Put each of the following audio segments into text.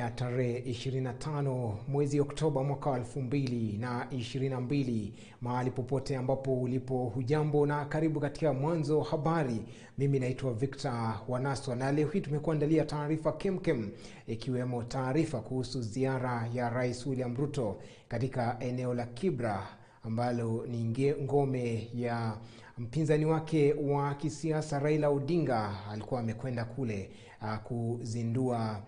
ya tarehe 25 mwezi Oktoba mwaka 2022. Mahali popote ambapo ulipo, hujambo na karibu katika Mwanzo Habari. Mimi naitwa Victor Wanaswa na leo hii tumekuandalia taarifa kemkem, ikiwemo taarifa kuhusu ziara ya Rais William Ruto katika eneo la Kibera ambalo ni ngome ya mpinzani wake wa kisiasa Raila Odinga. Alikuwa amekwenda kule kuzindua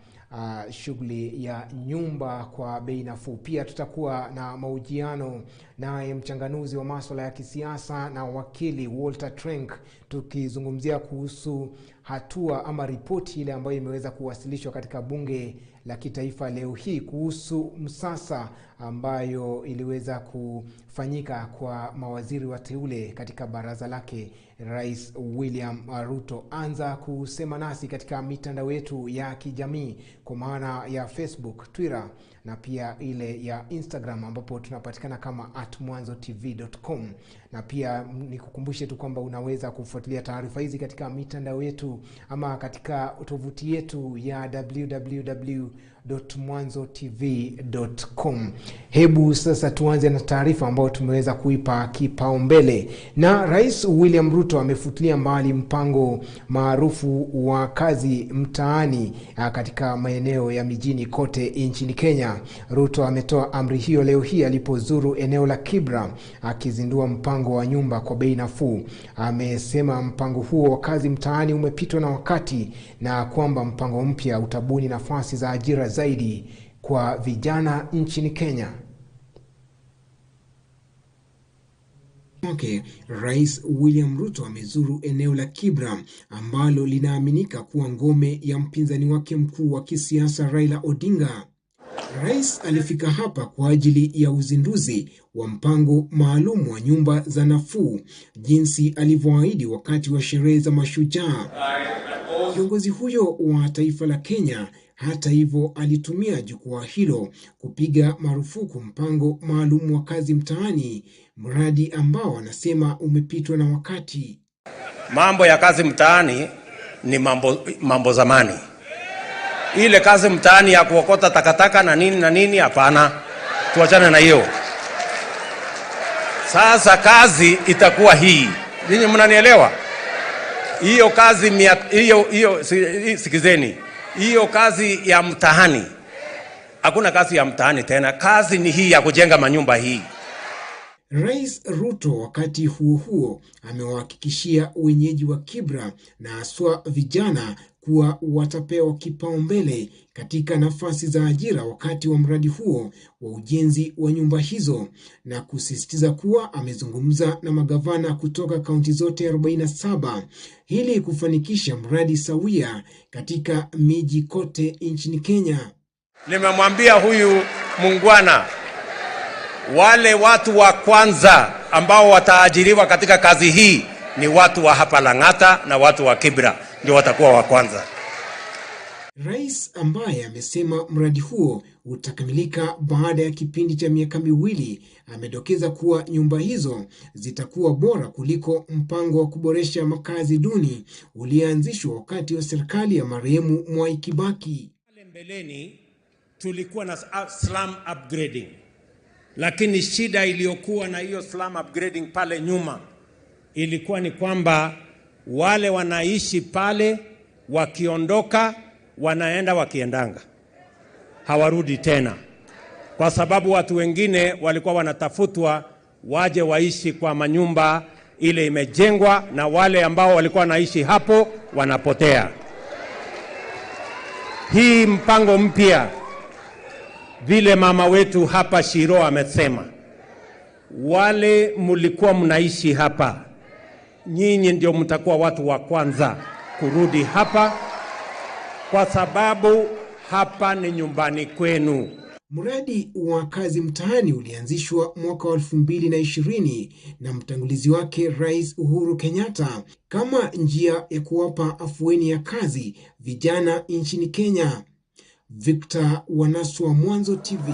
shughuli ya nyumba kwa bei nafuu. Pia tutakuwa na mahojiano naye mchanganuzi wa masuala ya kisiasa na wakili Walter Trenk, tukizungumzia kuhusu hatua ama ripoti ile ambayo imeweza kuwasilishwa katika bunge la kitaifa leo hii kuhusu msasa ambayo iliweza kufanyika kwa mawaziri wateule katika baraza lake Rais William Ruto. Anza kusema nasi katika mitandao yetu ya kijamii kwa maana ya Facebook, Twitter na pia ile ya Instagram ambapo tunapatikana kama @mwanzotv.com. Na pia nikukumbushe tu kwamba unaweza kufuatilia taarifa hizi katika mitandao yetu ama katika tovuti yetu ya www.mwanzotv.com. Hebu sasa tuanze na taarifa ambayo tumeweza kuipa kipaumbele. Na Rais William Ruto amefutilia mbali mpango maarufu wa kazi mtaani katika maeneo ya mijini kote nchini Kenya. Ruto ametoa amri hiyo leo hii alipozuru eneo la Kibera akizindua mpango wa nyumba kwa bei nafuu. Amesema mpango huo wa kazi mtaani umepitwa na wakati na kwamba mpango mpya utabuni nafasi za ajira zaidi kwa vijana nchini Kenya. Rais William Ruto amezuru eneo la Kibera ambalo linaaminika kuwa ngome ya mpinzani wake mkuu wa kisiasa Raila Odinga. Rais alifika hapa kwa ajili ya uzinduzi wa mpango maalum wa nyumba za nafuu, jinsi alivyoahidi wakati wa sherehe za mashujaa. Kiongozi huyo wa taifa la Kenya hata hivyo alitumia jukwaa hilo kupiga marufuku mpango maalum wa kazi mtaani, mradi ambao anasema umepitwa na wakati. Mambo ya kazi mtaani ni mambo zamani. Ile kazi mtaani ya kuokota takataka na nini hapana, tuachane na hiyo. Sasa kazi itakuwa hii. Ninyi mnanielewa? Hiyo kazi sikizeni. Hiyo kazi ya mtaani, hakuna kazi ya mtaani tena. Kazi ni hii ya kujenga manyumba hii. Rais Ruto wakati huo amewahakikishia wenyeji wa Kibera na haswa vijana kuwa watapewa kipaumbele katika nafasi za ajira wakati wa mradi huo wa ujenzi wa nyumba hizo, na kusisitiza kuwa amezungumza na magavana kutoka kaunti zote 47 ili kufanikisha mradi sawia katika miji kote nchini Kenya. Nimemwambia huyu muungwana, wale watu wa kwanza ambao wataajiriwa katika kazi hii ni watu wa hapa Lang'ata na watu wa Kibera, ndio watakuwa wa kwanza. Rais ambaye amesema mradi huo utakamilika baada ya kipindi cha miaka miwili, amedokeza kuwa nyumba hizo zitakuwa bora kuliko mpango wa kuboresha makazi duni ulianzishwa wakati wa serikali ya marehemu Mwai Kibaki. Pale mbeleni tulikuwa na slum upgrading, lakini shida iliyokuwa na hiyo slum upgrading pale nyuma ilikuwa ni kwamba wale wanaishi pale wakiondoka wanaenda wakiendanga, hawarudi tena, kwa sababu watu wengine walikuwa wanatafutwa waje waishi kwa manyumba ile imejengwa, na wale ambao walikuwa wanaishi hapo wanapotea. Hii mpango mpya, vile mama wetu hapa Shiro amesema, wale mulikuwa mnaishi hapa, nyinyi ndio mtakuwa watu wa kwanza kurudi hapa, kwa sababu hapa ni nyumbani kwenu. Mradi wa kazi mtaani ulianzishwa mwaka 2020 na mtangulizi wake Rais Uhuru Kenyatta kama njia ya kuwapa afueni ya kazi vijana nchini Kenya. Victor Wanaswa, Mwanzo TV.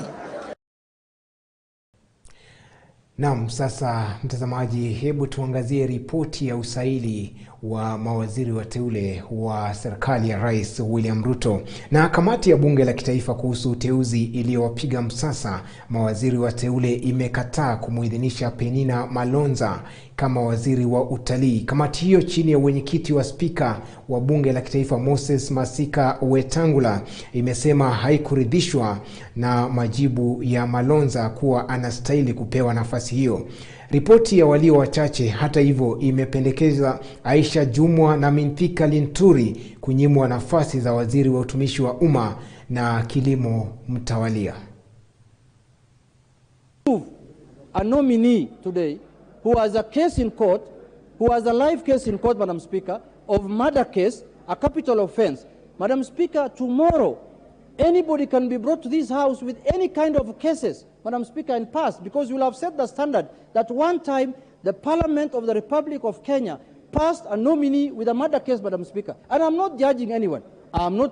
Naam, sasa mtazamaji, hebu tuangazie ripoti ya usaili wa mawaziri wateule wa serikali ya Rais William Ruto. Na kamati ya bunge la kitaifa kuhusu uteuzi iliyowapiga msasa mawaziri wateule imekataa kumuidhinisha Penina Malonza kama waziri wa utalii. Kamati hiyo chini ya mwenyekiti wa spika wa bunge la kitaifa Moses Masika Wetangula imesema haikuridhishwa na majibu ya Malonza kuwa anastahili kupewa nafasi hiyo. Ripoti ya walio wachache hata hivyo imependekeza Aisha Jumwa na Minthika Linturi kunyimwa nafasi za waziri wa utumishi wa umma na kilimo mtawalia. A nominee today who has a case in court, who has a live case in court, Madam Speaker, of murder case, a capital offense. Madam Speaker, tomorrow anybody can be brought to this house with any kind of cases, Madam Speaker, and passed, because you will have set the standard that one time the Parliament of the Republic of Kenya passed a nominee with a murder case, Madam Speaker. And I'm not judging anyone.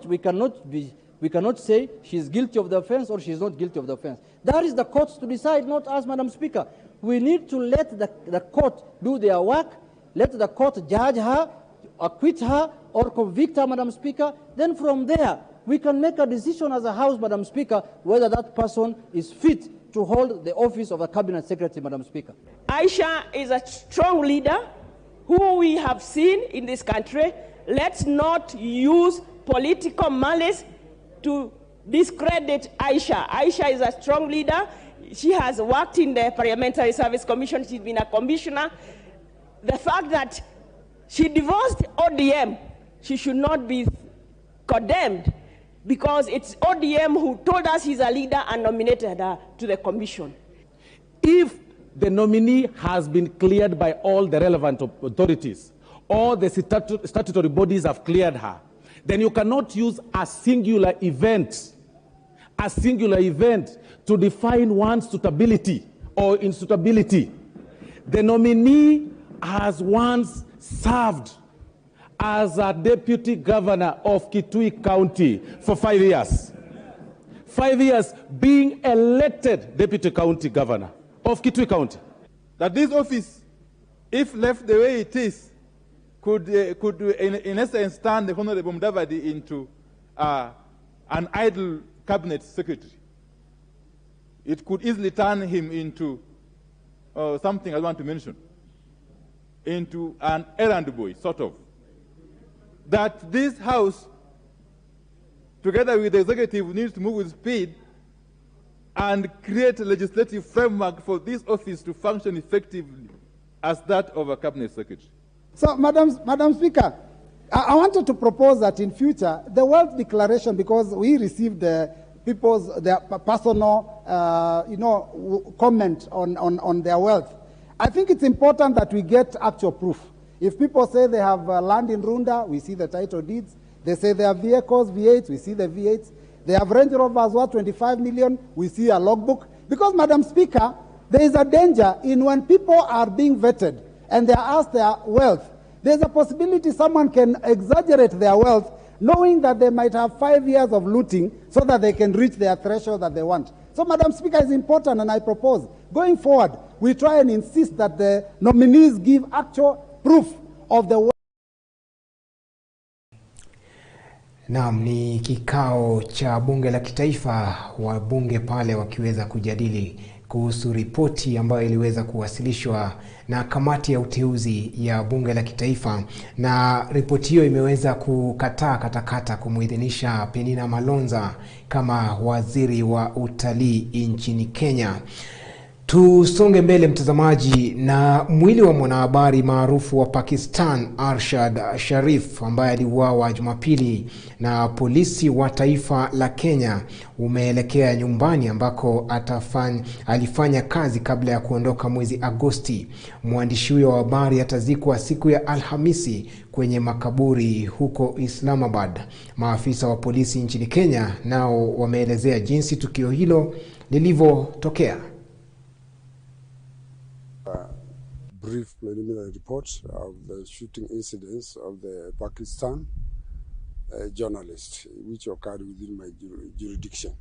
We cannot say she's guilty of the offense or she's not guilty of the offense. That is the courts to decide, not us, Madam Speaker. We need to let the court do their work, let the court judge her, acquit her, or convict her, Madam Speaker. Then from there, we can make a decision as a House, Madam Speaker, whether that person is fit to hold the office of a Cabinet Secretary, Madam Speaker. Aisha is a strong leader who we have seen in this country. Let's not use political malice to discredit Aisha. Aisha is a strong leader. She has worked in the Parliamentary Service Commission. She's been a commissioner. The fact that she divorced ODM, she should not be condemned, because it's ODM who told us he's a leader and nominated her to the commission. If the nominee has been cleared by all the relevant authorities, all the statutory bodies have cleared her, then you cannot use a singular event to define one's suitability or insuitability. The nominee has once served as a deputy governor of Kitui County for 5 years. 5 years being elected deputy county governor of Kitui County. That this office, if left the way it is, could in essence turn the Honorable Mudavadi into an idle cabinet secretary. It could easily turn him into something I want to mention, into an errand boy, sort of. That this House, together with the executive, needs to move with speed and create a legislative framework for this office to function effectively as that of a cabinet secretary. So, Madam Speaker, I wanted to propose that in future, the wealth declaration, because we received their personal, comment on their wealth. I think it's important that we get actual proof. If people say they have land in Runda, we see the title deeds. They say they have vehicles, V8s, we see the V8s. They have Range Rovers worth 25 million, we see a logbook. Because, Madam Speaker, there is a danger in when people are being vetted and they are asked their wealth, there's a possibility someone can exaggerate their wealth knowing that they might have 5 years of looting so that they can reach their threshold that they want. So, Madam Speaker, it's important, and I propose, going forward, we try and insist that the nominees give actual proof of the wealth. Naam, ni kikao cha bunge la kitaifa, wabunge pale wakiweza kujadili kuhusu ripoti ambayo iliweza kuwasilishwa na kamati ya uteuzi ya bunge la kitaifa, na ripoti hiyo imeweza katakata kumuidhinisha Penina Malonza kama waziri wa utalii nchini Kenya. Tusonge mbele mtazamaji, na mwili wa mwanahabari maarufu wa Pakistan Arshad Sharif ambaye aliuawa Jumapili na polisi wa taifa la Kenya umeelekea nyumbani ambako alifanya kazi kabla ya kuondoka mwezi Agosti. Mwandishi huyo wa habari atazikwa siku ya Alhamisi kwenye makaburi huko Islamabad. Maafisa wa polisi nchini Kenya nao wameelezea jinsi tukio hilo lilivyotokea. Brief preliminary report of the shooting incidents of the Pakistan journalist, which occurred within my jurisdiction.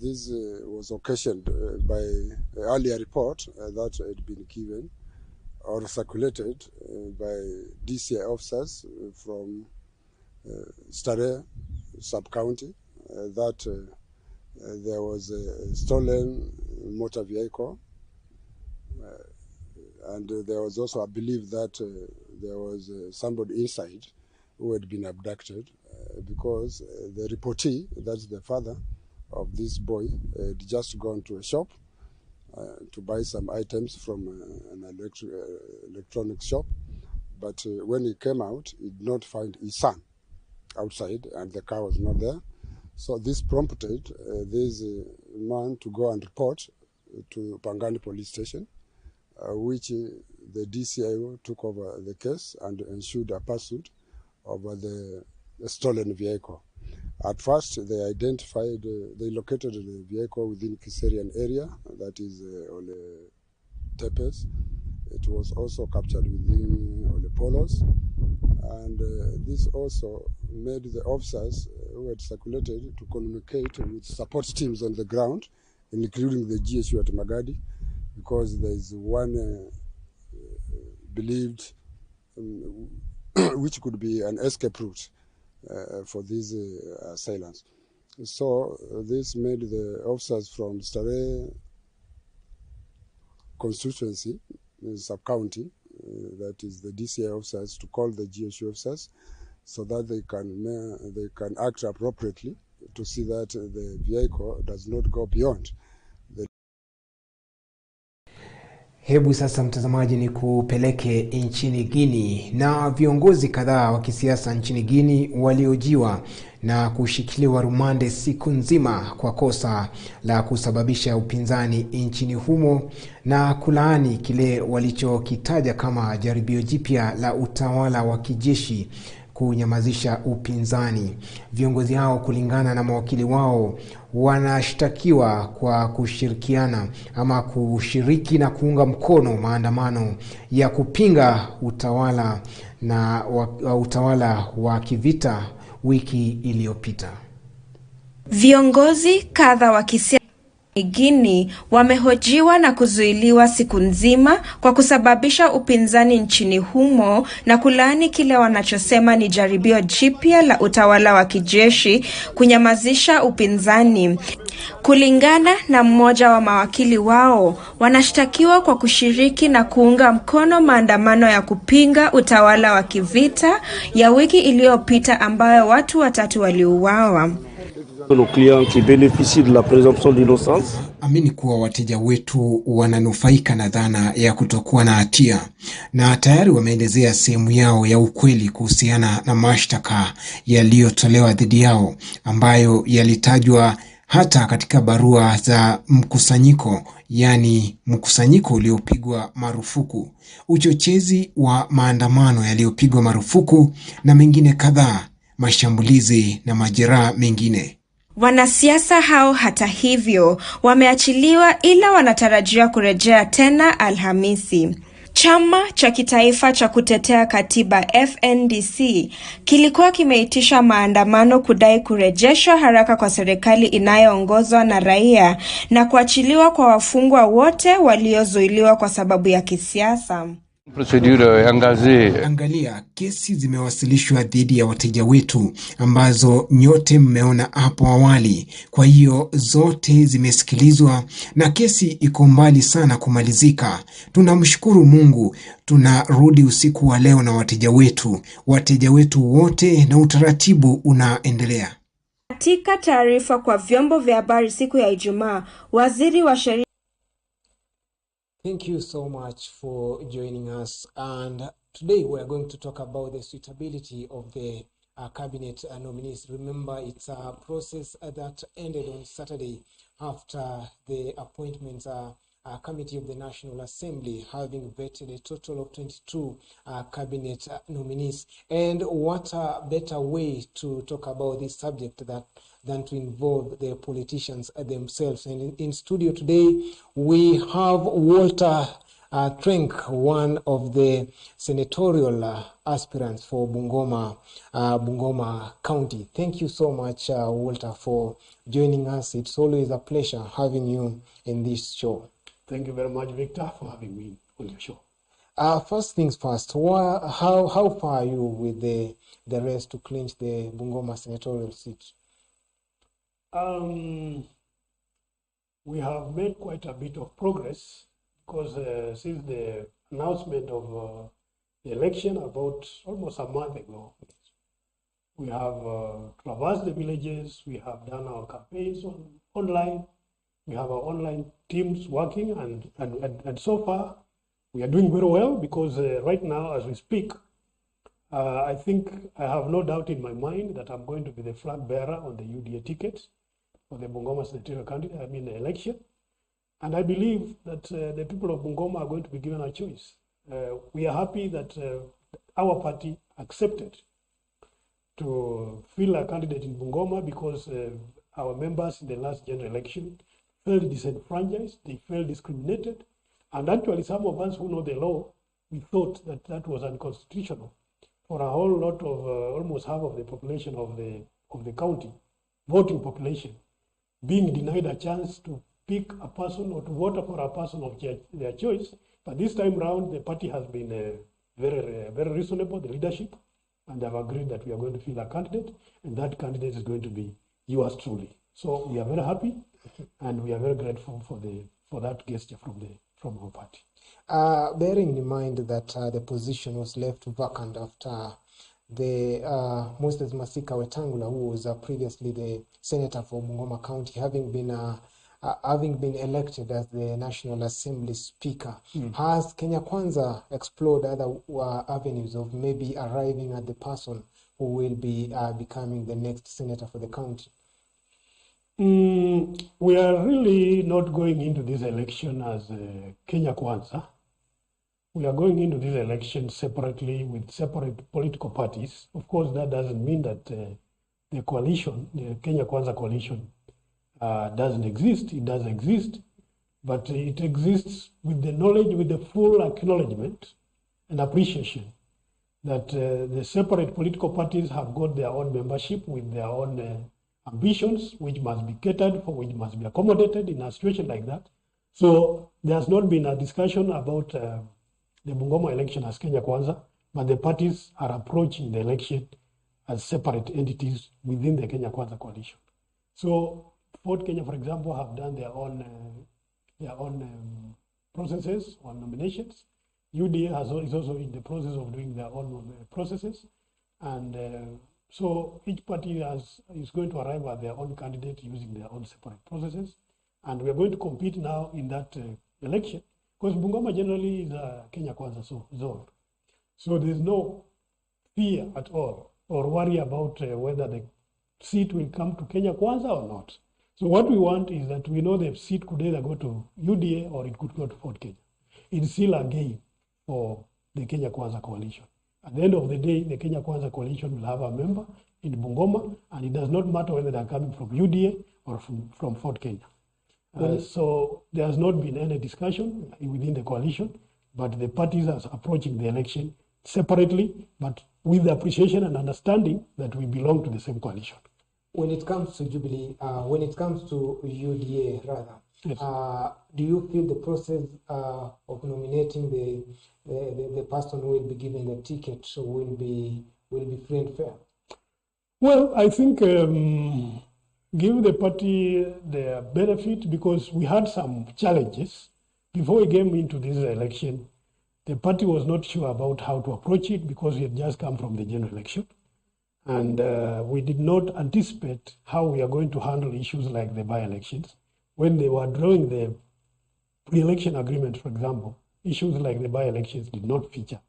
This was occasioned by an earlier report that had been given or circulated by DCI officers from Stare sub-county that there was a stolen motor vehicle, and there was also a belief that there was somebody inside who had been abducted because the reportee, that's the father of this boy, had just gone to a shop to buy some items from an electronic shop. But when he came out, he did not find his son outside, and the car was not there. So this prompted this man to go and report to Pangani police station, which the DCIO took over the case and ensured a pursuit over the stolen vehicle. At first, they identified, they located the vehicle within Kiserian area, that is Ole Tepes. It was also captured within Ole Polos. And this also made the officers who had circulated to communicate with support teams on the ground, including the GSU at Magadi, because there is one believed which could be an escape route for these assailants. So this made the officers from Stare constituency, sub-county, that is the DCI officers, to call the GSU officers so that they can act appropriately to see that the vehicle does not go beyond. Hebu sasa mtazamaji ni kupeleke nchini Guinea, na viongozi kadhaa wa kisiasa nchini Guinea waliojiwa na kushikiliwa rumande siku nzima kwa kosa la kusababisha upinzani nchini humo na kulaani kile walichokitaja kama jaribio jipya la utawala wa kijeshi kunyamazisha upinzani. Viongozi hao, kulingana na mawakili wao, wanashtakiwa kwa kushirikiana ama kushiriki na kuunga mkono maandamano ya kupinga utawala wa kivita wiki iliyopita. Viongozi kadha wa kisiasa Guinea wamehojiwa na kuzuiliwa siku nzima kwa kusababisha upinzani nchini humo na kulaani kile wanachosema ni jaribio jipya la utawala wa kijeshi kunyamazisha upinzani. Kulingana na mmoja wa mawakili wao, wanashtakiwa kwa kushiriki na kuunga mkono maandamano ya kupinga utawala wa kivita ya wiki iliyopita ambayo watu 3 waliuawa. Nos clients qui bénéficient de la présomption d'innocence. Amini kuwa wateja wetu wananufaika na dhana ya kutokuwa na hatia, na tayari wameelezea sehemu yao ya ukweli kuhusiana na mashtaka yaliyotolewa dhidi yao ambayo yalitajwa hata katika barua za mkusanyiko, yani mkusanyiko uliopigwa marufuku, uchochezi wa maandamano yaliyopigwa marufuku na mengine kadhaa, mashambulizi na majeraha mengine. Wanasiasa hao hata hivyo wameachiliwa, ila wanatarajia kurejea tena Alhamisi. Chama cha kitaifa cha kutetea katiba FNDC kilikuwa kimeitisha maandamano kudai kurejeshwa haraka kwa serikali inayoongozwa na raia na kuachiliwa kwa wafungwa wote waliozuiliwa kwa sababu ya kisiasa. Angalia, kesi zimewasilishwa dhidi ya wateja wetu ambazo nyote mmeona hapo awali. Kwa hiyo zote zimesikilizwa na kesi iko mbali sana kumalizika. Tunamshukuru Mungu, tunarudi usiku wa leo na wateja wetu wote, na utaratibu unaendelea. Katika taarifa kwa vyombo vya habari siku ya Ijumaa, waziri wa sheria. Thank you so much for joining us, and today we are going to talk about the suitability of the cabinet nominees. Remember, it's a process that ended on Saturday after the appointments committee of the National Assembly having vetted a total of 22 cabinet nominees. And what a better way to talk about this subject than to involve the politicians themselves. And in studio today, we have Walter Trenk, one of the senatorial aspirants for Bungoma County. Thank you so much, Walter, for joining us. It's always a pleasure having you in this show. Thank you very much, Victor, for having me on your show. First things first, how far are you with the race to clinch the Bungoma senatorial seat? We have made quite a bit of progress because since the announcement of the election about almost a month ago, we have traversed the villages, we have done our campaigns online, we have our online teams working, and so far we are doing very well because right now as we speak, I think I have no doubt in my mind that I'm going to be the flag bearer on the UDA ticket for the Bungoma senatorial election. And I believe that the people of Bungoma are going to be given a choice. We are happy that our party accepted to fill a candidate in Bungoma because our members in the last general election felt disenfranchised, they felt discriminated. And actually some of us who know the law, we thought that that was unconstitutional for a whole lot of, almost half of the population of the county, voting population, being denied a chance to pick a person or to vote for a person of their choice. But this time round, the party has been very reasonable, the leadership, and they have agreed that we are going to fill a candidate, and that candidate is going to be yours truly. So we are very happy, and we are very grateful for that gesture from our party. Bearing in mind that the position was left vacant after the Moses Masika Wetangula, who was previously the senator for Bungoma County, having been elected as the National Assembly Speaker, has Kenya Kwanza explored other avenues of maybe arriving at the person who will be becoming the next senator for the county? We are really not going into this election as Kenya Kwanza. We are going into this election separately with separate political parties. Of course, that doesn't mean that the coalition, the Kenya Kwanza coalition, doesn't exist. It does exist, but it exists with the knowledge, with the full acknowledgement and appreciation that the separate political parties have got their own membership with their own ambitions, which must be catered for, which must be accommodated in a situation like that. So there has not been a discussion about the Bungoma election as Kenya Kwanza, but the parties are approaching the election as separate entities within the Kenya Kwanza coalition. So Fort Kenya, for example, have done their own processes on nominations. UDA is also in the process of doing their own processes. And so each party is going to arrive at their own candidate using their own separate processes. And we are going to compete now in that election, because Bungoma generally is a Kenya Kwanza zone. So there's no fear at all or worry about whether the seat will come to Kenya Kwanza or not. So what we want is that we know the seat could either go to UDA or it could go to Fort Kenya. It's still a game for the Kenya Kwanza coalition. At the end of the day, the Kenya Kwanza coalition will have a member in Bungoma, and it does not matter whether they're coming from UDA or from Fort Kenya. So there has not been any discussion within the coalition, but the parties are approaching the election separately, but with the appreciation and understanding that we belong to the same coalition. When it comes to Jubilee, when it comes to UDA rather, yes. Do you feel the process of nominating the person who will be given the ticket will be free and fair? Well, I think give the party the benefit, because we had some challenges before we came into this election. The party was not sure about how to approach it because we had just come from the general election. And we did not anticipate how we are going to handle issues like the by-elections. When they were drawing the pre-election agreement, for example, issues like the by-elections did not feature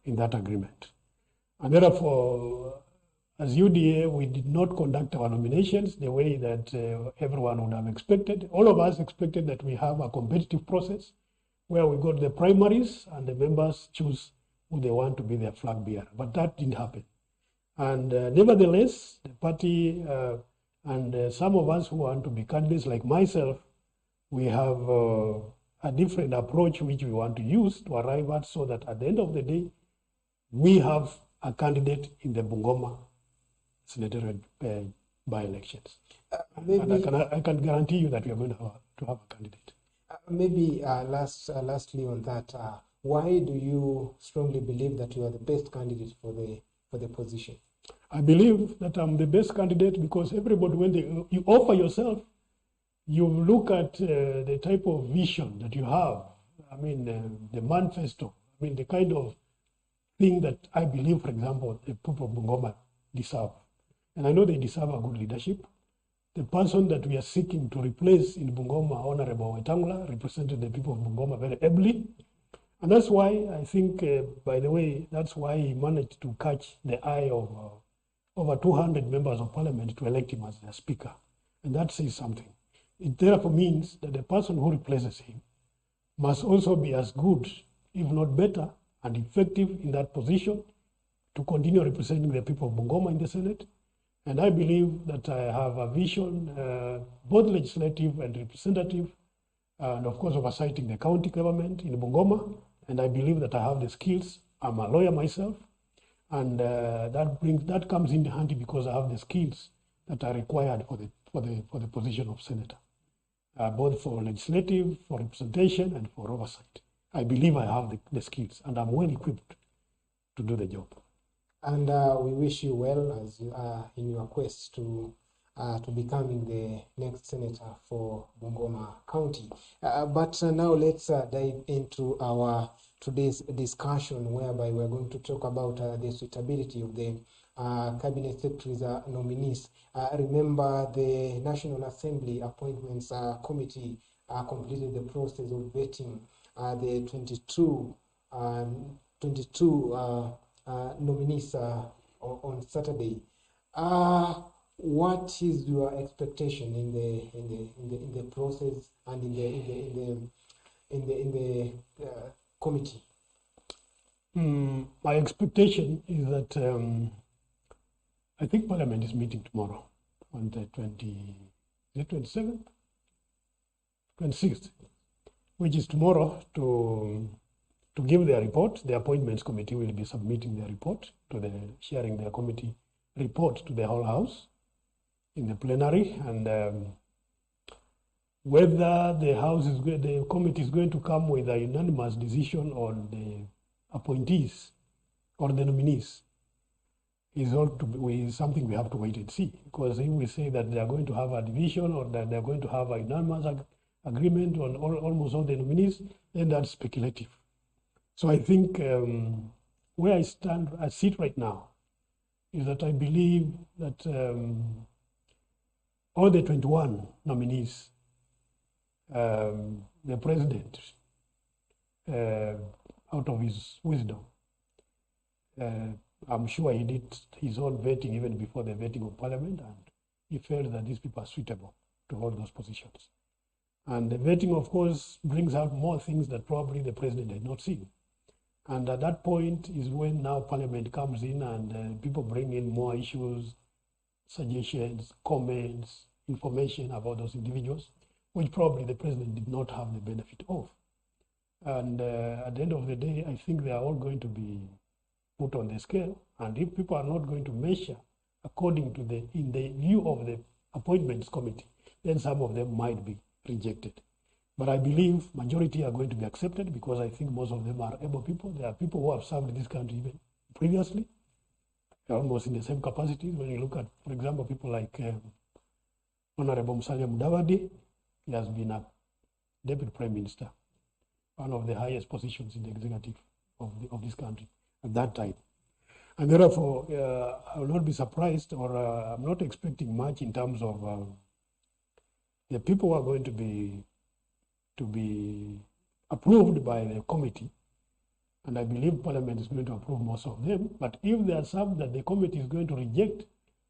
in that agreement. And therefore, as UDA, we did not conduct our nominations the way that everyone would have expected. All of us expected that we have a competitive process where we got the primaries and the members choose who they want to be their flag bearer. But that didn't happen. And nevertheless, the party and some of us who want to be candidates like myself, we have a different approach which we want to use to arrive at, so that at the end of the day, we have a candidate in the Bungoma senatorial by-elections. And I can guarantee you that we are going to have a candidate. Maybe lastly on that, Why do you strongly believe that you are the best candidate for the position? I believe that I'm the best candidate because everybody, when you offer yourself, you look at the type of vision that you have. I mean, the manifesto. I mean, the kind of thing that I believe, for example, the people of Bungoma deserve. And I know they deserve a good leadership. The person that we are seeking to replace in Bungoma, Honorable Wetangula, represented the people of Bungoma very ably. And that's why I think, by the way, that's why he managed to catch the eye of over 200 members of parliament to elect him as their speaker. And that says something. It therefore means that the person who replaces him must also be as good, if not better, and effective in that position to continue representing the people of Bungoma in the Senate. And I believe that I have a vision, both legislative and representative, and of course oversighting the county government in Bungoma. And I believe that I have the skills. I'm a lawyer myself, and that comes in handy because I have the skills that are required for the position of senator, both for legislative, for representation, and for oversight. I believe I have the skills, and I'm well equipped to do the job. And we wish you well as you are in your quest to becoming the next senator for Bungoma County. But now let's dive into our today's discussion, whereby we're going to talk about the suitability of the cabinet secretaries nominees. Remember, the National Assembly Appointments Committee completed the process of vetting the 22 nominees on Saturday. What is your expectation in the process and in the committee? My expectation is that I think Parliament is meeting tomorrow on the 27th, 26th, which is tomorrow to give their report. The Appointments Committee will be submitting their report sharing their committee report to the whole House in the plenary, and whether the committee is going to come with a unanimous decision on the appointees or the nominees is something we have to wait and see. Because if we say that they are going to have a division or that they are going to have a unanimous agreement on almost all the nominees, then that's speculative. So I think where I sit right now is that I believe that all the 21 nominees, the president, out of his wisdom, I'm sure he did his own vetting even before the vetting of Parliament, and he felt that these people are suitable to hold those positions. And the vetting, of course, brings out more things that probably the president had not seen. And at that point is when now Parliament comes in and people bring in more issues, suggestions, comments, information about those individuals, which probably the president did not have the benefit of. And at the end of the day, I think they are all going to be put on the scale. And if people are not going to measure according to in the view of the Appointments Committee, then some of them might be rejected. But I believe majority are going to be accepted because I think most of them are able people. There are people who have served this country even previously, almost in the same capacity. When you look at, for example, people like Honorable Musalia Mudavadi, he has been a deputy prime minister, one of the highest positions in the executive of this country at that time. And therefore, I will not be surprised, or I'm not expecting much in terms of the people who are going to be approved by the committee, and I believe Parliament is going to approve most of them. But if there are some that the committee is going to reject,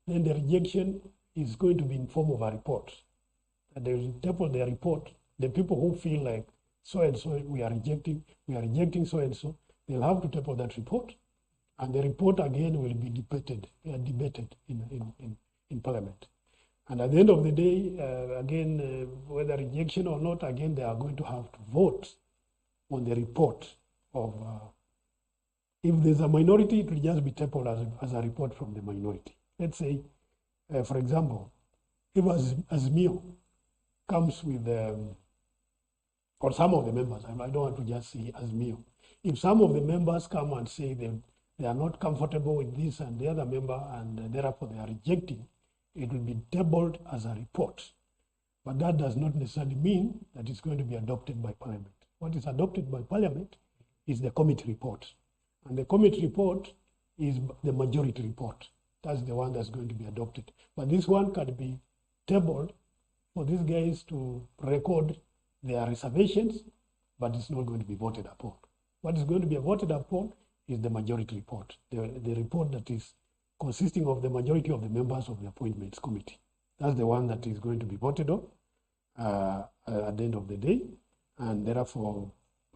then the rejection is going to be in form of a report. And they will table their report. The people who feel like so and so we are rejecting so and so, they'll have to table that report, and the report again will be debated in Parliament. And at the end of the day, again, whether rejection or not, again, they are going to have to vote on the report of, if there's a minority, it will just be tabled as a report from the minority. Let's say, for example, if Azimio comes with, or some of the members, I don't want to just say Azimio, if some of the members come and say they are not comfortable with this and the other member, and therefore they are rejecting, it will be tabled as a report. But that does not necessarily mean that it's going to be adopted by Parliament. What is adopted by Parliament is the committee report. And the committee report is the majority report. That's the one that's going to be adopted. But this one can be tabled for these guys to record their reservations, but it's not going to be voted upon. What is going to be voted upon is the majority report, the report that is consisting of the majority of the members of the Appointments Committee. That's the one that is going to be voted on at the end of the day. And therefore,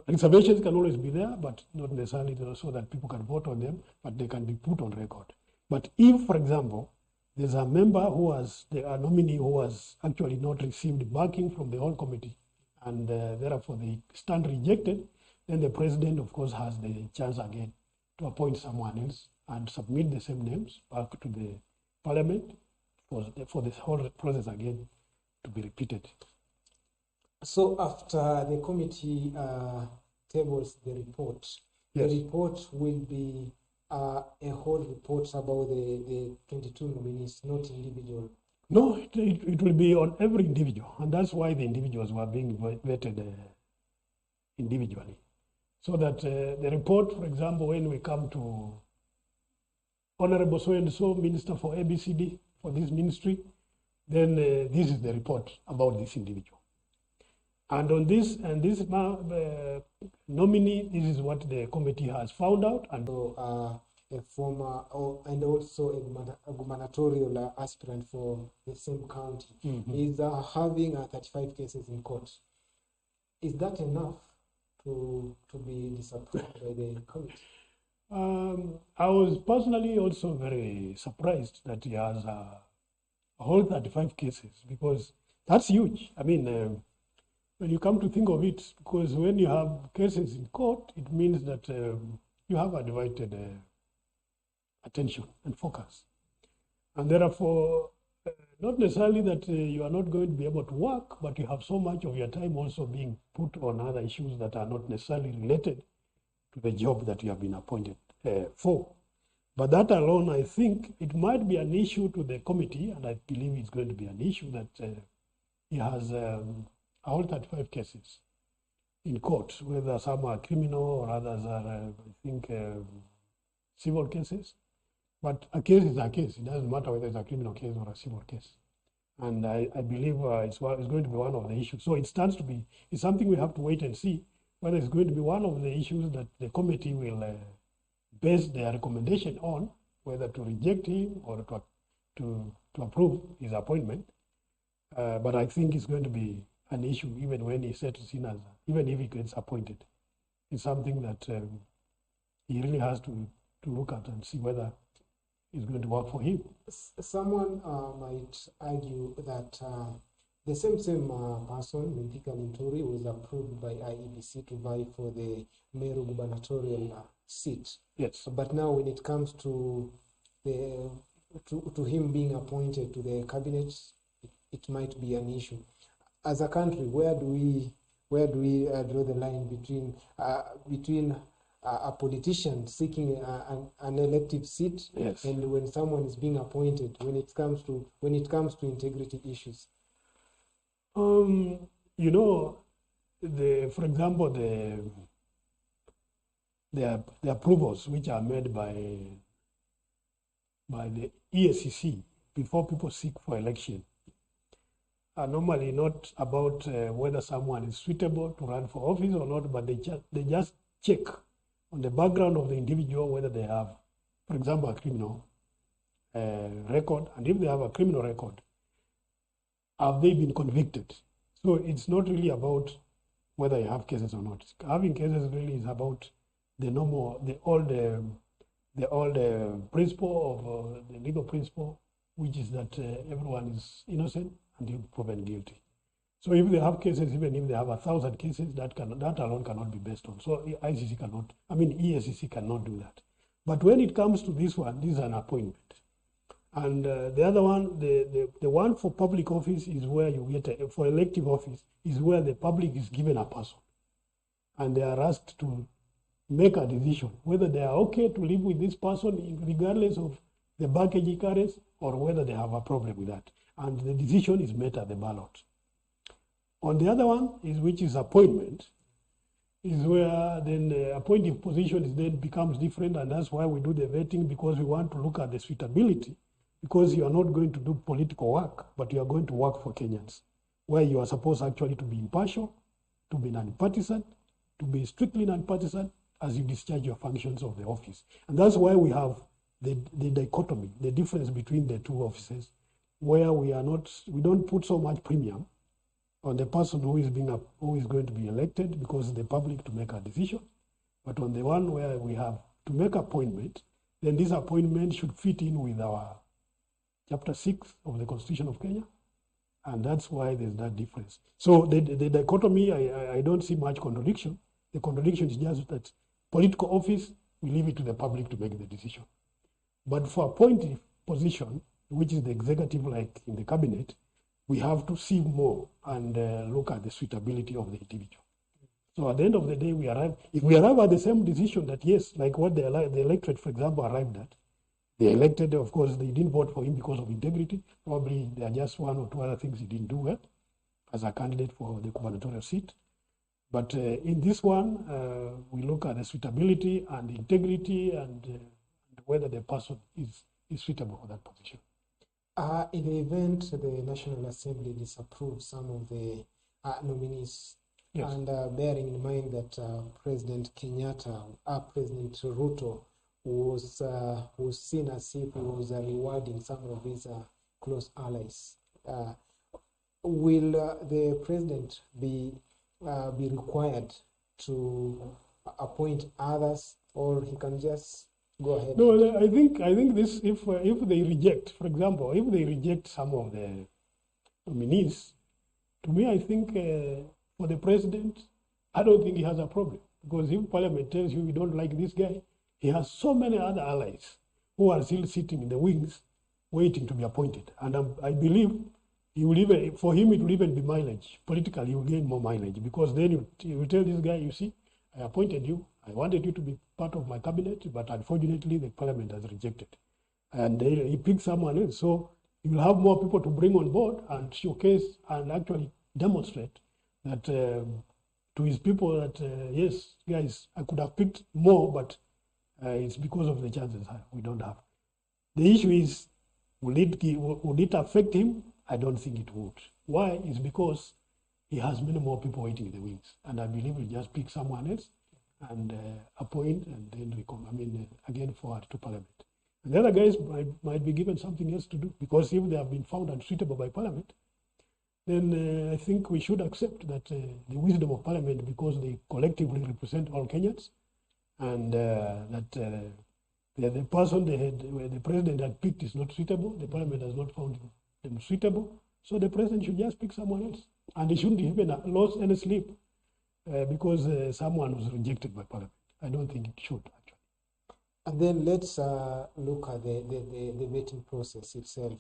reservations can always be there, but not necessarily so that people can vote on them, but they can be put on record. But if, for example, there's a member a nominee who has actually not received backing from the whole committee, and therefore they stand rejected, then the president, of course, has the chance again to appoint someone else and submit the same names back to the Parliament for this whole process again to be repeated. So after the committee tables the report, yes, the report will be a whole report about the 22 nominees, not individual. No, it will be on every individual, and that's why the individuals were being vetted individually. So that the report, for example, when we come to Honorable so-and-so, Minister for ABCD, for this ministry, then this is the report about this individual. And on this nominee, this is what the committee has found out. And a former and also a gubernatorial aspirant for the same county is having 35 cases in court. Is that enough to be disapproved by the committee? I was personally also very surprised that he has a whole 35 cases, because that's huge. I mean, when you come to think of it, because when you have cases in court, it means that you have a divided attention and focus. And therefore, not necessarily that you are not going to be able to work, but you have so much of your time also being put on other issues that are not necessarily related to the job that you have been appointed for. But that alone, I think it might be an issue to the committee, and I believe it's going to be an issue that he has all 35 cases in court, whether some are criminal or others are, I think, civil cases. But a case is a case. It doesn't matter whether it's a criminal case or a civil case. And I believe it's going to be one of the issues. So it stands to be, it's something we have to wait and see whether it's going to be one of the issues that the committee will base their recommendation on, whether to reject him or to approve his appointment. But I think it's going to be an issue even when he settles in as, even if he gets appointed. It's something that he really has to look at and see whether it's going to work for him. Someone might argue that the same person, Mithika Linturi, was approved by IEBC to vie for the Meru gubernatorial seat. Yes. But now when it comes to him being appointed to the cabinet, it might be an issue. As a country, where do we draw the line between a politician seeking an elective seat, yes, and when someone is being appointed, when it comes to integrity issues? You know, for example, the approvals which are made by the EACC before people seek for election are normally not about whether someone is suitable to run for office or not, but they just check on the background of the individual whether they have, for example, a criminal record, and if they have a criminal record, have they been convicted? So it's not really about whether you have cases or not. Having cases really is about the old principle of the legal principle, which is that everyone is innocent until proven guilty. So if they have cases, even if they have 1,000 cases, that alone cannot be based on. So EACC cannot do that. But when it comes to this one, this is an appointment. And the other one, the one for public office is where you get, for elective office, is where the public is given a person. And they are asked to make a decision whether they are okay to live with this person regardless of the baggage he carries, or whether they have a problem with that. And the decision is made at the ballot. On the other one, which is appointment, is where then appointive position is then becomes different, and that's why we do the vetting, because we want to look at the suitability, because you are not going to do political work, but you are going to work for Kenyans, where you are supposed actually to be impartial, to be non-partisan, to be strictly non-partisan as you discharge your functions of the office. And that's why we have the dichotomy, the difference between the two offices, where we don't put so much premium on the person who is going to be elected, because the public to make a decision. But on the one where we have to make appointment, then this appointment should fit in with our Chapter 6 of the Constitution of Kenya, and that's why there's that difference. So the dichotomy, I don't see much contradiction. The contradiction is just that political office, we leave it to the public to make the decision. But for appointive position, which is the executive like in the cabinet, we have to see more and look at the suitability of the individual. So at the end of the day, if we arrive at the same decision that yes, like what the electorate, for example, arrived at, they elected, of course, they didn't vote for him because of integrity. Probably there are just one or two other things he didn't do well as a candidate for the gubernatorial seat. But in this one, we look at the suitability and integrity and whether the person is suitable for that position. In the event the National Assembly disapproves some of the nominees, yes, and bearing in mind that President Ruto was seen as if he was rewarding some of his close allies, will the president be required to appoint others, or he can just go ahead? No, I think this, if they reject, for example, if they reject some of the nominees, to me, I think for the president, I don't think he has a problem, because if Parliament tells you we don't like this guy, he has so many other allies who are still sitting in the wings waiting to be appointed. And I believe he will even, for him it will even be mileage. Politically, he will gain more mileage, because then you will tell this guy, you see, I appointed you, I wanted you to be part of my cabinet, but unfortunately the Parliament has rejected. And he picked someone else. So you will have more people to bring on board and showcase and actually demonstrate that to his people that, yes, guys, I could have picked more, but it's because of the chances we don't have. The issue is, would it affect him? I don't think it would. Why? It's because he has many more people waiting in the wings. And I believe he'll just pick someone else and appoint, and then again forward to Parliament. And the other guys might be given something else to do, because if they have been found unsuitable by Parliament, then I think we should accept that the wisdom of Parliament, because they collectively represent all Kenyans, and that the person the president had picked is not suitable, the Parliament has not found them suitable, so the president should just pick someone else. And he shouldn't even lose any sleep because someone was rejected by Parliament. I don't think it should, actually. And then let's look at the vetting process itself.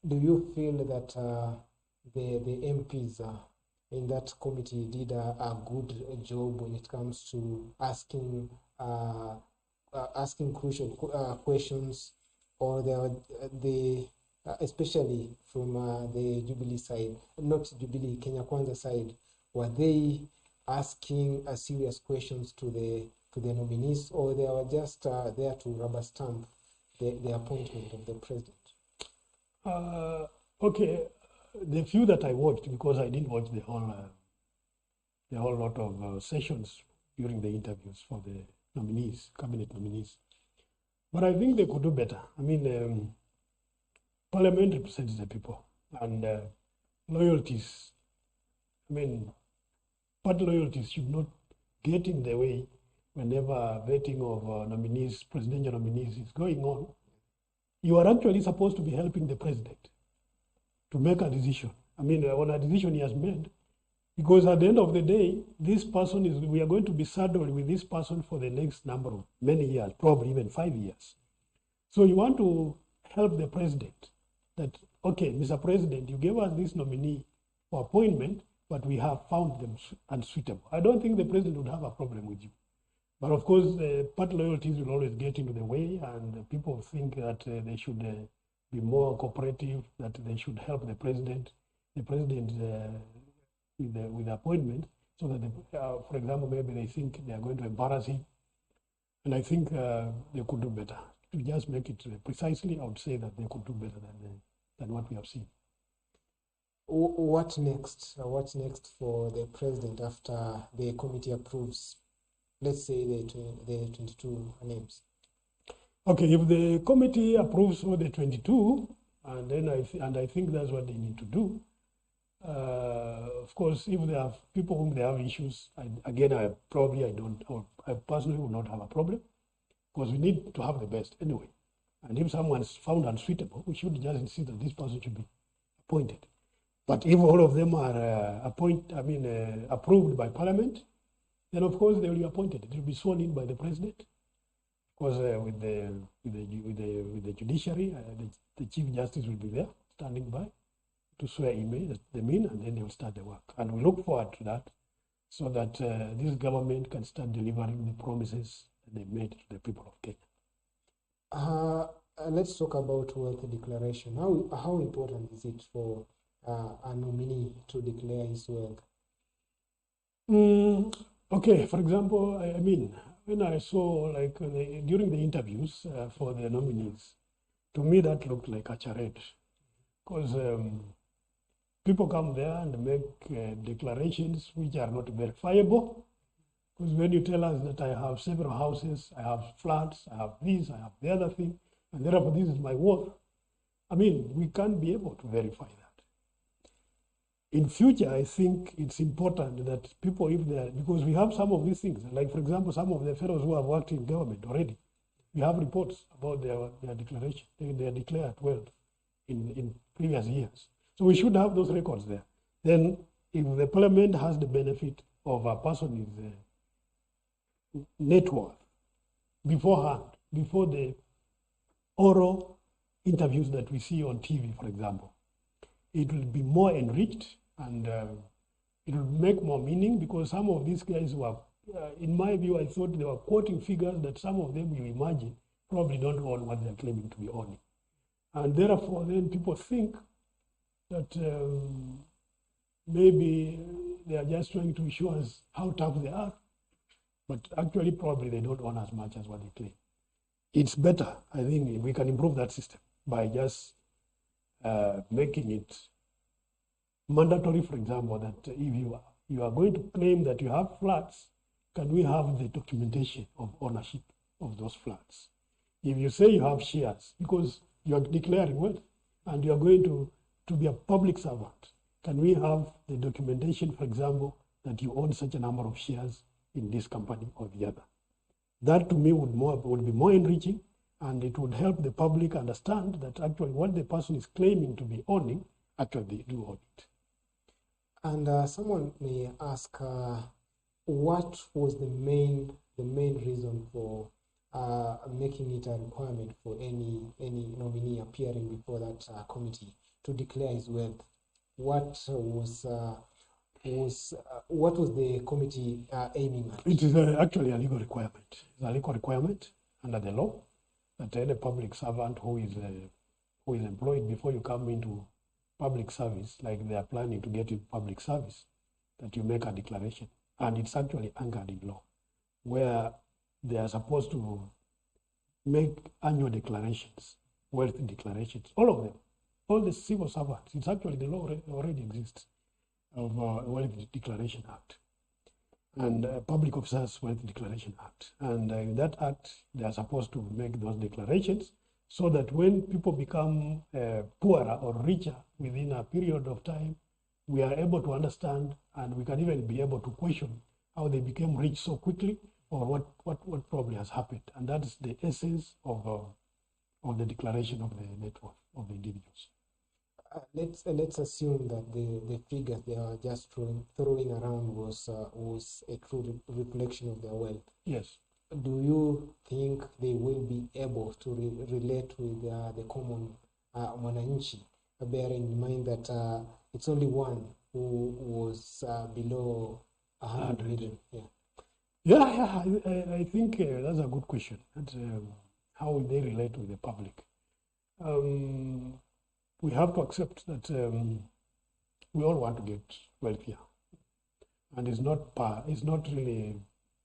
Do you feel that the MPs in that committee did a good job when it comes to asking crucial questions, or especially from the Jubilee side, not Jubilee, Kenya Kwanza side, were they asking serious questions to the nominees, or they were just there to rubber stamp the appointment of the president? Okay, the few that I watched, because I didn't watch the whole lot of sessions during the interviews for the nominees, cabinet nominees, but I think they could do better. I mean, Parliament represents the people, and loyalties, party loyalties should not get in the way whenever vetting of nominees, presidential nominees is going on. You are actually supposed to be helping the president to make a decision. On a decision he has made, because at the end of the day, this person we are going to be saddled with this person for the next number of many years, probably even 5 years. So you want to help the president that, okay, Mr. President, you gave us this nominee for appointment, but we have found them unsuitable. I don't think the president would have a problem with you. But of course, party loyalties will always get into the way, and people think that they should be more cooperative, that they should help the president with the appointment, so that, for example, maybe they think they are going to embarrass him. And I think they could do better. To just make it precisely, I would say that they could do better than what we have seen. What next? What's next for the president after the committee approves, let's say, the 22 names? Okay, if the committee approves all the 22, and then I think that's what they need to do. Of course, if they have people whom they have issues, I personally will not have a problem, because we need to have the best anyway. And if someone's found unsuitable, we should just insist that this person should be appointed. But if all of them are approved by Parliament, then of course they will be appointed. It will be sworn in by the president. Because with the judiciary, the Chief Justice will be there, standing by, to swear them in, and then they will start the work. And we look forward to that, so that this government can start delivering the promises that they made to the people of Kenya. Let's talk about wealth declaration. How important is it for a nominee to declare his wealth? Okay, for example, I mean, when I saw, like, during the interviews for the nominees, to me that looked like a charade, because people come there and make declarations which are not verifiable. Because when you tell us that I have several houses, I have flats, I have this, I have the other thing, and therefore this is my worth, I mean, we can't be able to verify that. In future, I think it's important that people, because we have some of these things, like, for example, some of the fellows who have worked in government already, we have reports about their declaration, their declared wealth in previous years. So we should have those records there. Then, if the Parliament has the benefit of a person's net worth beforehand, before the oral interviews that we see on TV, for example, it will be more enriched, and it will make more meaning, because some of these guys were, in my view, I thought they were quoting figures that some of them, you imagine, probably don't own what they're claiming to be owning. And therefore, then people think that maybe they are just trying to show us how tough they are, but actually probably they don't own as much as what they claim. It's better, I think, we can improve that system by just making it mandatory, for example, that if you are going to claim that you have flats, can we have the documentation of ownership of those flats? If you say you have shares, because you are declaring wealth and you are going to be a public servant, can we have the documentation, for example, that you own such a number of shares in this company or the other? That to me would be more enriching, and it would help the public understand that actually what the person is claiming to be owning, actually they do own it. And someone may ask, what was the main reason for making it a requirement for any nominee appearing before that committee to declare his wealth? What was the committee aiming at? It is actually a legal requirement. It's a legal requirement under the law that any public servant who is employed, before you come into public service, like they are planning to get into public service, that you make a declaration. And it's actually anchored in law, where they are supposed to make annual declarations, wealth declarations, all of them, all the civil servants. It's actually the law already exists of Wealth Declaration Act and Public Officers Wealth Declaration Act. And in that act, they are supposed to make those declarations so that when people become poorer or richer within a period of time, we are able to understand, and we can even be able to question how they became rich so quickly, or what probably has happened. And that is the essence of the declaration of the net worth of the individuals. Let's assume that the figures they are just throwing around was a true reflection of their wealth. Yes. Do you think they will be able to relate with the common mwananchi, bearing in mind that it's only one who was below 100 million? Yeah. I think that's a good question. That's, how will they relate with the public? We have to accept that we all want to get wealthier, and it's not really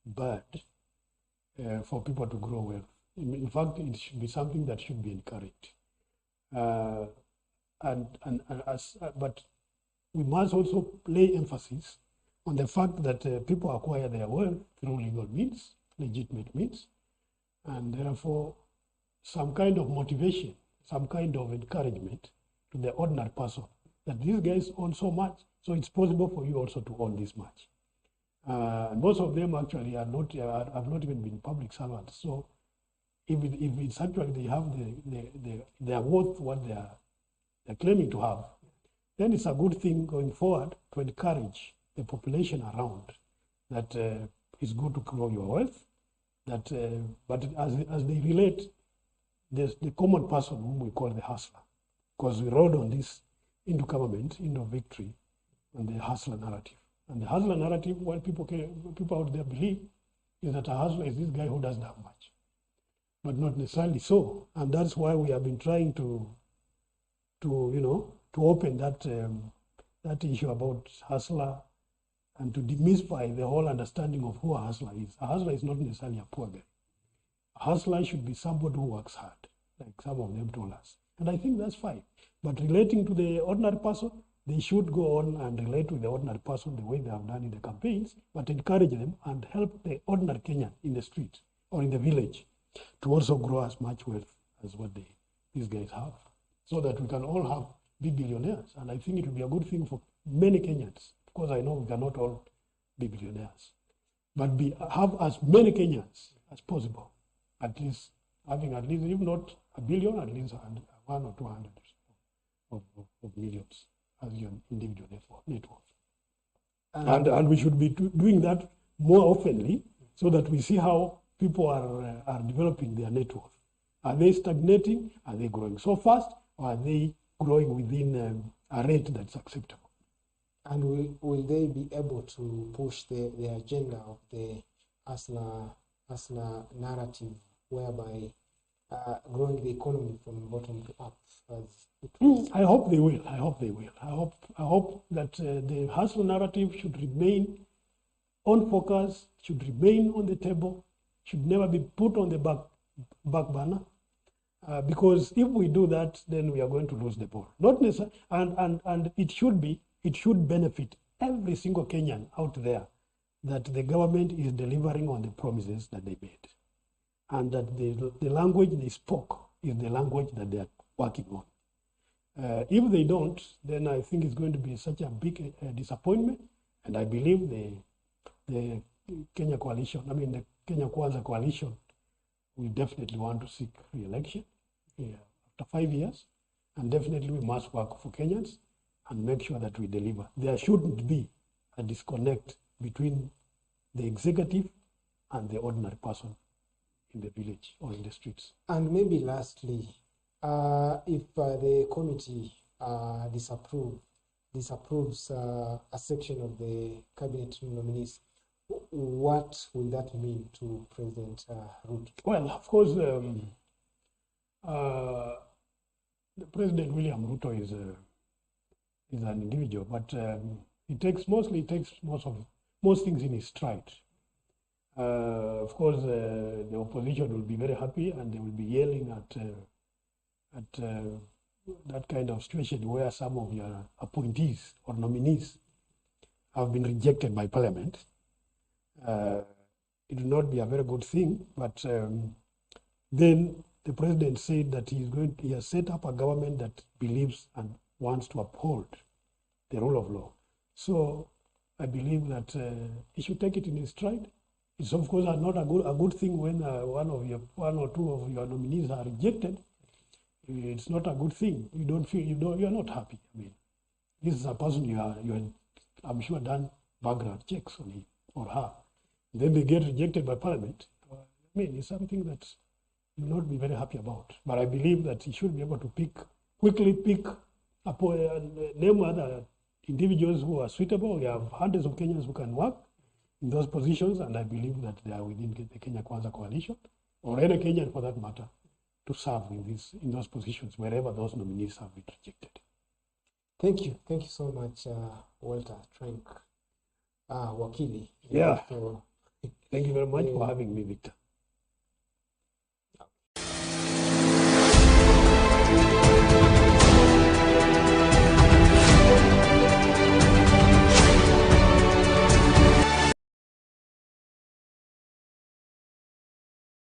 bad for people to grow wealth. In fact, it should be something that should be encouraged. But we must also lay emphasis on the fact that people acquire their wealth through legal means, legitimate means, and therefore some kind of motivation, some kind of encouragement to the ordinary person that these guys own so much, so it's possible for you also to own this much. Most of them actually have not even been public servants. So if it's actually they have they are worth what they're claiming to have, then it's a good thing going forward to encourage the population around that it's good to grow your wealth. That but as they relate, there's the common person whom we call the hustler, because we rode on this into government, into victory, on the hustler narrative. And the hustler narrative, what people out there believe, is that a hustler is this guy who doesn't have much, but not necessarily so. And that's why we have been trying to open that issue about hustler and to demystify the whole understanding of who a hustler is. A hustler is not necessarily a poor guy. A hustler should be somebody who works hard, like some of them told us. And I think that's fine. But relating to the ordinary person, they should go on and relate with the ordinary person the way they have done in the campaigns, but encourage them and help the ordinary Kenyan in the street or in the village to also grow as much wealth as what these guys have, so that we can all be billionaires. And I think it will be a good thing for many Kenyans, because I know we cannot all be billionaires, but have as many Kenyans as possible, at least having at least, if not a billion, at least 100 or 200 of millions as your individual net worth. And we should be doing that more oftenly, so that we see how people are developing their net worth. Are they stagnating? Are they growing so fast? Or are they growing within a rate that's acceptable? And will they be able to push the agenda of the hustler narrative, whereby growing the economy from bottom to up? I hope they will. I hope they will. I hope that the hustler narrative should remain on focus, should remain on the table, should never be put on the back burner. Because if we do that, then we are going to lose the ball. Not necessarily, and it should benefit every single Kenyan out there that the government is delivering on the promises that they made, and that the language they spoke is the language that they are working on. If they don't, then I think it's going to be such a big disappointment, and I believe the Kenya coalition, the Kenya Kwanza coalition, we definitely want to seek re-election after 5 years, and definitely we must work for Kenyans and make sure that we deliver. There shouldn't be a disconnect between the executive and the ordinary person in the village or in the streets. And maybe lastly, if the committee disapproves a section of the cabinet nominees, what will that mean to President Ruto? Well, of course, the President William Ruto is an individual, but he takes most things in his stride. Of course, the opposition will be very happy, and they will be yelling at that kind of situation where some of your appointees or nominees have been rejected by Parliament. It will not be a very good thing, but then the president said that he has set up a government that believes and wants to uphold the rule of law. So I believe that he should take it in his stride. It's of course not a good thing when one or two of your nominees are rejected. It's not a good thing. You are not happy. This is a person you are I'm sure done background checks on him or her. Then they get rejected by Parliament. It's something that you will not be very happy about. But I believe that he should be able to quickly pick up, name other individuals who are suitable. We have hundreds of Kenyans who can work. in those positions, and I believe that they are within the Kenya Kwanza coalition, or any Kenyan for that matter, to serve in those positions wherever those nominees have been rejected. Thank you so much, Walter Trank, Wakili. Yeah. Thank you very much for having me, Victor.